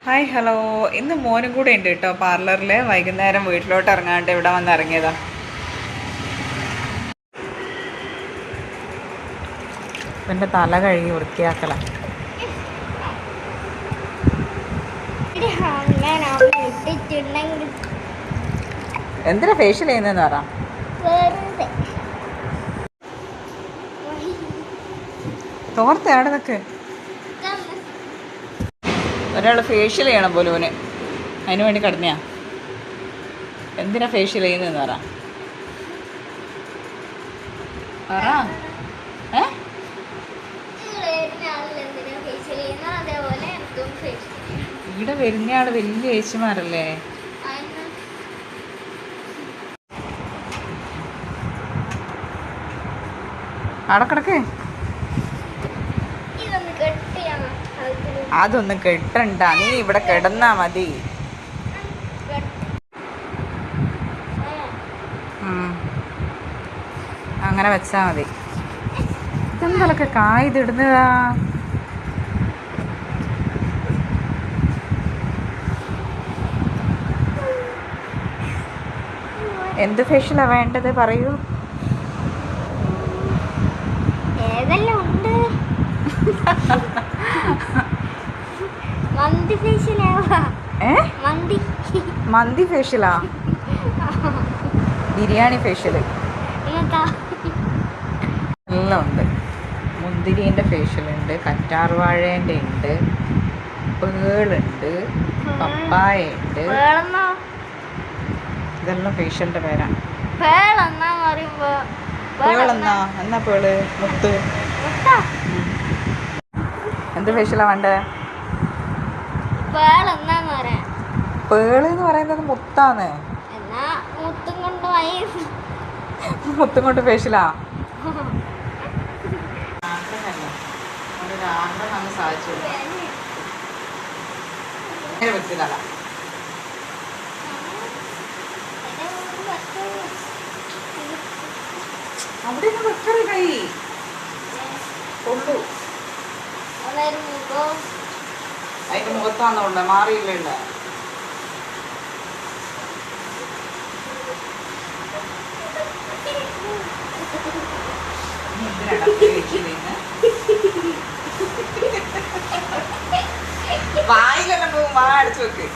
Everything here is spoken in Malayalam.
Hi hello. ഇന്ന് മോനും കൂടെ ഉണ്ട് കേട്ടോ പാർലറിൽ. വൈകുന്നേരം വീട്ടിലോട്ട് ഇറങ്ങാണ്ട് ഇവിടെ വന്ന് ഇറങ്ങിയതാ. എൻ്റെ തല കഴുകി വൃത്തിയാക്കല. എന്തിനാ ഫേഷ്യൽ ചെയ്യുന്നതെന്ന് പറ. തോർത്തയാണ് നിനക്ക്. ഒരാൾ ഫേഷ്യൽ ചെയ്യണം പോലുവിന്, അതിന് വേണ്ടി കിടന്നയാ. എന്തിനാ ഫേഷ്യൽ ചെയ്യുന്നതെന്ന് പറ. ഇവിടെ വരുന്ന ആള് വലിയ ചേച്ചിമാരല്ലേ. അവിടെ കിടക്കേ. അതൊന്നും കെട്ടണ്ട, നീ ഇവിടെ കിടന്നാ മതി. അങ്ങനെ വെച്ചാ മതി. ഇതെന്തൊക്കെ കായ്തിടുന്നതാ. എന്ത് ഫേഷ്യലാ വേണ്ടത് പറയൂ. ഏതെല്ലാം ഉണ്ട്? മന്തി ഫേഷ്യലാ. മന്തി ഫേഷ്യലാ? ബിരിയാണി ഫേഷ്യല് എല്ലാം ഉണ്ട്. മുന്തിരീൻ്റെ ഫേഷ്യൽ ഉണ്ട്, കറ്റാർവാഴേൻ്റെ ഉണ്ട്, പേളുണ്ട്, പപ്പായ ഉണ്ട്. ഇതെല്ലാം ഫേഷ്യലിൻ്റെ പേരാണ്. പേളെന്നാ എന്നാ പേള്? മുത്ത്. എന്ത് ഫേഷ്യലാ വേണ്ടേ? പേള് എന്ന് പറയുന്നത് മുത്താന്ന്. മുത്തും കൊണ്ട് ഫേഷ്യലാ? സാധിച്ചു. അവിടെ വെക്കറ കൈ കൊണ്ടു. അതിന്റെ മുഖത്താന്നോണ്ട മാറിയില്ല. വായിലെല്ലാം പോകും, വാ അടിച്ചു വെക്ക്.